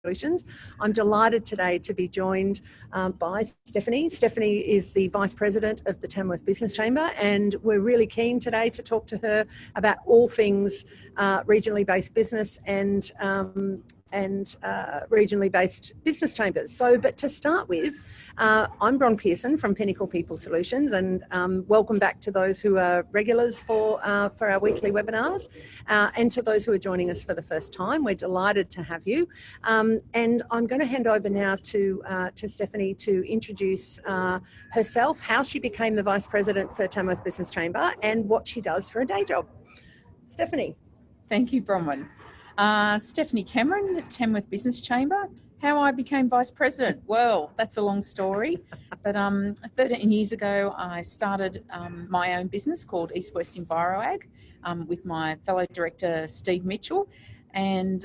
Solutions. I'm delighted today to be joined by Stephanie. Stephanie is the Vice President of the Tamworth Business Chamber, and we're really keen today to talk to her about all things regionally based business and regionally based business chambers. But to start with, I'm Bronwyn Pearson from Pinnacle People Solutions, and welcome back to those who are regulars for our weekly webinars, and to those who are joining us for the first time. We're delighted to have you. And I'm going to hand over now to Stephanie to introduce herself, how she became the Vice President for Tamworth Business Chamber, and what she does for a day job. Stephanie. Thank you, Bronwyn. Stephanie Cameron, Tamworth Business Chamber. How I became Vice President? Well, that's a long story, but 13 years ago I started my own business called East West EnviroAg with my fellow director Steve Mitchell, and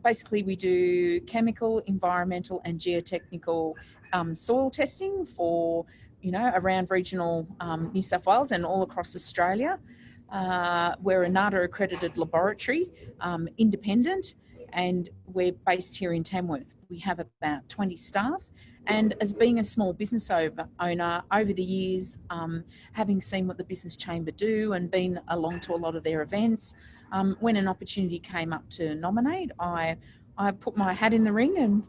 basically we do chemical, environmental and geotechnical soil testing for, around regional New South Wales and all across Australia. We're a NADA accredited laboratory, independent, and we're based here in Tamworth. We have about 20 staff, and as being a small business owner over the years, having seen what the Business Chamber do and been along to a lot of their events, when an opportunity came up to nominate, I put my hat in the ring and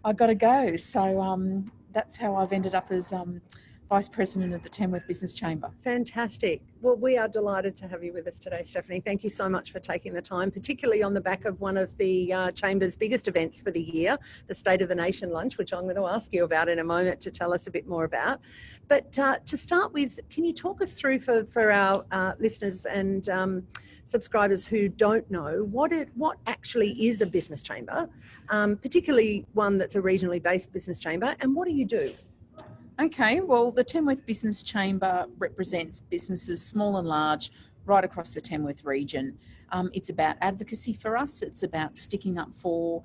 I got to go. So that's how I've ended up as Vice President of the Tamworth Business Chamber. Fantastic. Well, we are delighted to have you with us today, Stephanie. Thank you so much for taking the time, particularly on the back of one of the Chamber's biggest events for the year, the State of the Nation lunch, which I'm going to ask you about in a moment to tell us a bit more about. But to start with, can you talk us through for our listeners and subscribers who don't know what actually is a business chamber, particularly one that's a regionally based business chamber, and what do you do? Okay, well, the Tamworth Business Chamber represents businesses, small and large, right across the Tamworth region. It's about advocacy for us. It's about sticking up for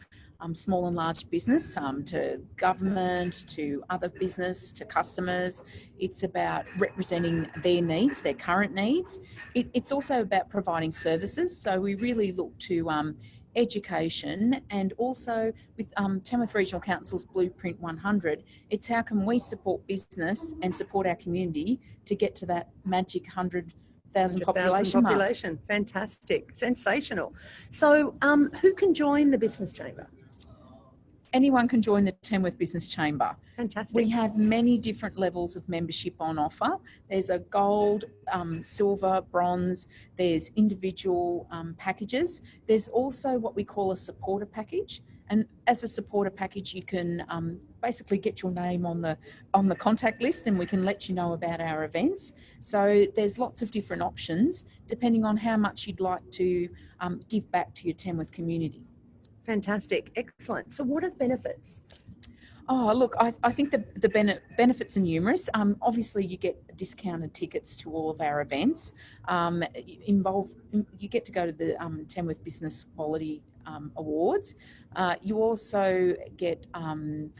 small and large business, to government, to other business, to customers. It's about representing their needs, their current needs. It's also about providing services. So we really look to education, and also with Tamworth Regional Council's Blueprint 100, it's how can we support business and support our community to get to that magic 100,000 population. Fantastic, sensational. So who can join the Business Chamber? Anyone can join the Tamworth Business Chamber. Fantastic. We have many different levels of membership on offer. There's a gold, silver, bronze, there's individual packages. There's also what we call a supporter package. And as a supporter package, you can basically get your name on the contact list, and we can let you know about our events. So there's lots of different options depending on how much you'd like to give back to your Tamworth community. Fantastic. Excellent. So what are the benefits? Oh, look, I think the benefits are numerous. Obviously, you get discounted tickets to all of our events. You get to go to the Tamworth Business Quality Awards. You also get the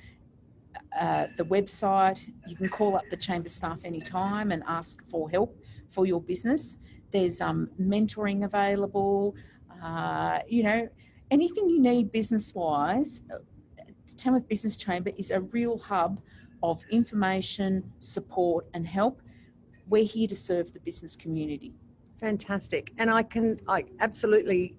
website. You can call up the Chamber staff anytime and ask for help for your business. There's mentoring available. Anything you need business-wise, the Tamworth Business Chamber is a real hub of information, support and help. We're here to serve the business community. Fantastic. And I absolutely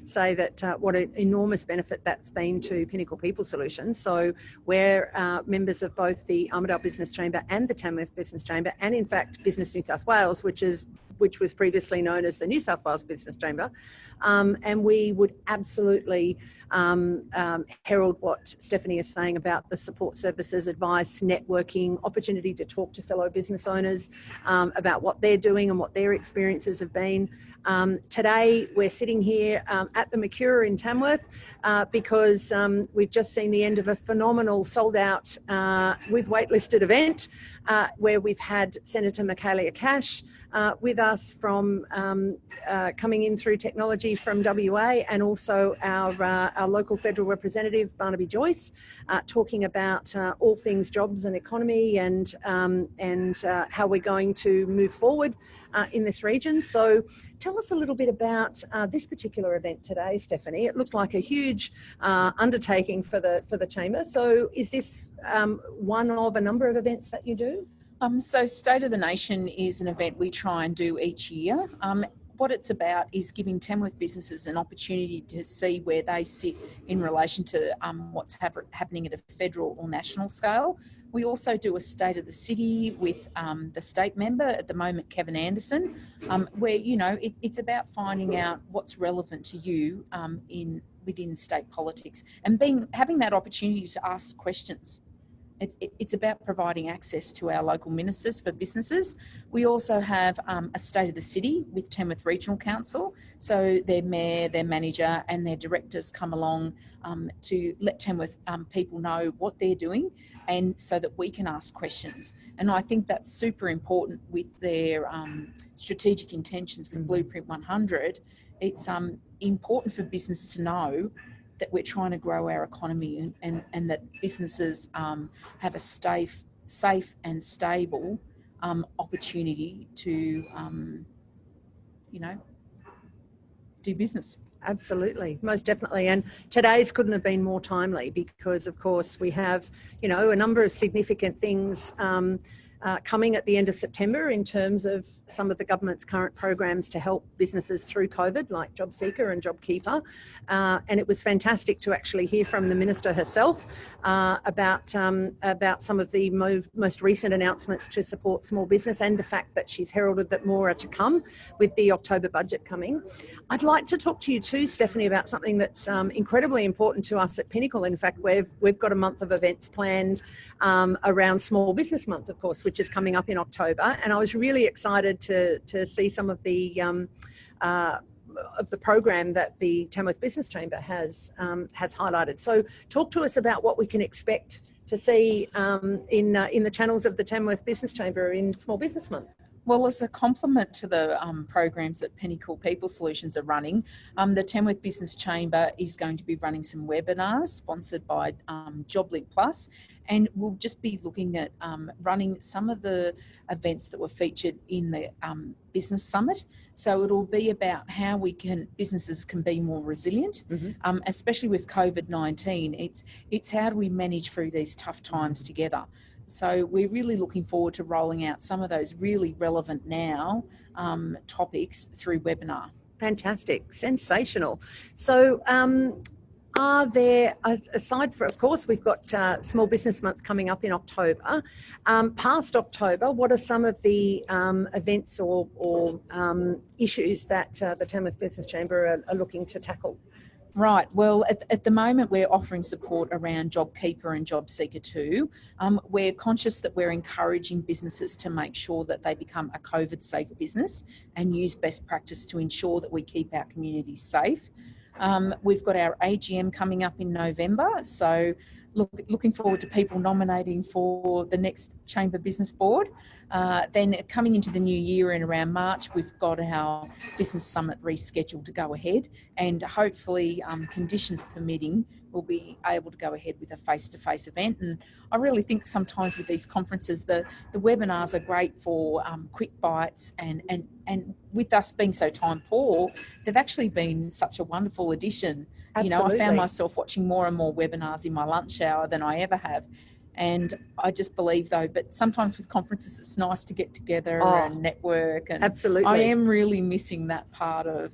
say that what an enormous benefit that's been to Pinnacle People Solutions. So we're members of both the Armidale Business Chamber and the Tamworth Business Chamber, and in fact Business New South Wales, which was previously known as the New South Wales Business Chamber. And we would absolutely herald what Stephanie is saying about the support services, advice, networking, opportunity to talk to fellow business owners about what they're doing and what their experiences have been. Today we're sitting here at the Mercure in Tamworth because we've just seen the end of a phenomenal sold out with waitlisted event where we've had Senator Michaelia Cash with us from coming in through technology from WA, and also our local federal representative Barnaby Joyce talking about all things jobs and economy and how we're going to move forward in this region. Bronwyn. So tell us a little bit about this particular event today, Stephanie. It looks like a huge undertaking for the Chamber. So is this one of a number of events that you do? So State of the Nation is an event we try and do each year. What it's about is giving Tamworth businesses an opportunity to see where they sit in relation to what's happening at a federal or national scale. We also do a State of the City with the state member, at the moment Kevin Anderson, where, you know, it's about finding out what's relevant to you within state politics and having that opportunity to ask questions. It's about providing access to our local ministers for businesses. We also have a State of the City with Tamworth Regional Council. So their mayor, their manager and their directors come along to let Tamworth people know what they're doing, and so that we can ask questions. And I think that's super important with their strategic intentions with Blueprint 100. It's important for business to know that we're trying to grow our economy and that businesses have a safe and stable opportunity to, do business. Absolutely, most definitely. And today's couldn't have been more timely because, of course, we have, a number of significant things coming at the end of September in terms of some of the government's current programs to help businesses through COVID, like JobSeeker and JobKeeper. And it was fantastic to actually hear from the Minister herself about some of the most recent announcements to support small business, and the fact that she's heralded that more are to come with the October budget coming. I'd like to talk to you too, Stephanie, about something that's incredibly important to us at Pinnacle. In fact, we've got a month of events planned around Small Business Month, of course, which is coming up in October, and I was really excited to see some of the program that the Tamworth Business Chamber has highlighted. So talk to us about what we can expect to see in the channels of the Tamworth Business Chamber in Small Business Month. Well, as a complement to the programs that Pinnacle People Solutions are running, the Tamworth Business Chamber is going to be running some webinars sponsored by JobLink Plus, and we'll just be looking at running some of the events that were featured in the Business Summit. So it'll be about how businesses can be more resilient, especially with COVID-19. It's how do we manage through these tough times together. So we're really looking forward to rolling out some of those really relevant now topics through webinar. Fantastic, sensational. So are there, aside from, of course, we've got Small Business Month coming up in October. Past October, what are some of the events or issues that the Tamworth Business Chamber are looking to tackle? Right. Well, at the moment, we're offering support around JobKeeper and JobSeeker too. We're conscious that we're encouraging businesses to make sure that they become a COVID-safe business and use best practice to ensure that we keep our communities safe. We've got our AGM coming up in November, so looking forward to people nominating for the next Chamber Business Board. Then coming into the new year in around March, we've got our Business Summit rescheduled to go ahead, and hopefully, conditions permitting, we'll be able to go ahead with a face-to-face event. And I really think sometimes with these conferences, the webinars are great for quick bites, and with us being so time poor, they've actually been such a wonderful addition. Absolutely. I found myself watching more and more webinars in my lunch hour than I ever have. And I just believe, though, but sometimes with conferences, it's nice to get together and network. And absolutely. I am really missing that part of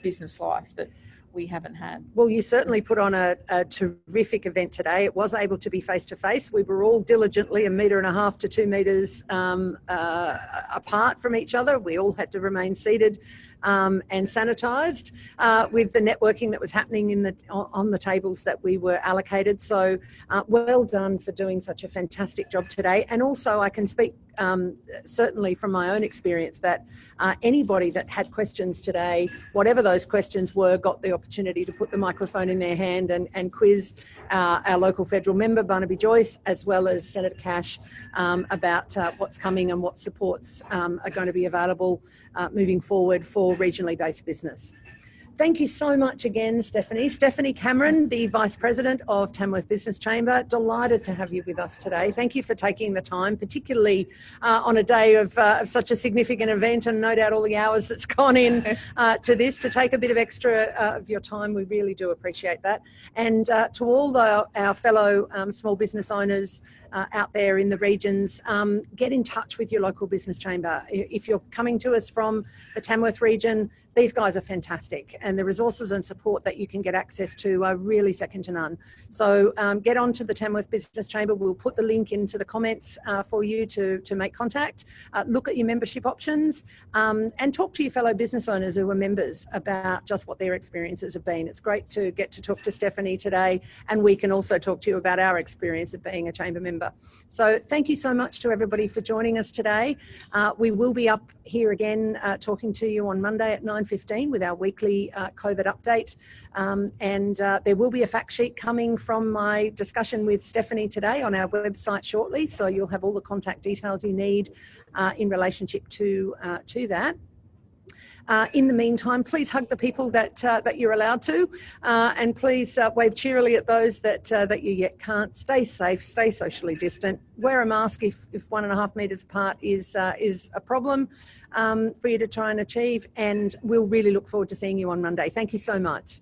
business life that we haven't had. Well, you certainly put on a terrific event today. It was able to be face-to-face. We were all diligently 1.5 metres to 2 metres apart from each other. We all had to remain seated and sanitised with the networking that was happening on the tables that we were allocated. So well done for doing such a fantastic job today. And also I can speak certainly from my own experience that anybody that had questions today, whatever those questions were, got the opportunity to put the microphone in their hand and quiz our local federal member, Barnaby Joyce, as well as Senator Cash about what's coming and what supports are going to be available moving forward for regionally based business. Thank you so much again, Stephanie. Stephanie Cameron, the Vice President of Tamworth Business Chamber. Delighted to have you with us today. Thank you for taking the time, particularly on a day of such a significant event, and no doubt all the hours that's gone in to this, to take a bit of extra of your time. We really do appreciate that. And to all our fellow small business owners out there in the regions, get in touch with your local business chamber. If you're coming to us from the Tamworth region, these guys are fantastic, and the resources and support that you can get access to are really second to none. So get on to the Tamworth Business Chamber. We'll put the link into the comments for you to make contact. Look at your membership options and talk to your fellow business owners who are members about just what their experiences have been. It's great to get to talk to Stephanie today, and we can also talk to you about our experience of being a chamber member. So thank you so much to everybody for joining us today. We will be up here again talking to you on Monday at 9:15 with our weekly COVID update. And there will be a fact sheet coming from my discussion with Stephanie today on our website shortly. So you'll have all the contact details you need in relationship to that. In the meantime, please hug the people that you're allowed to, and please wave cheerily at those that you yet can't. Stay safe, stay socially distant, wear a mask if 1.5 metres apart is a problem for you to try and achieve, and we'll really look forward to seeing you on Monday. Thank you so much.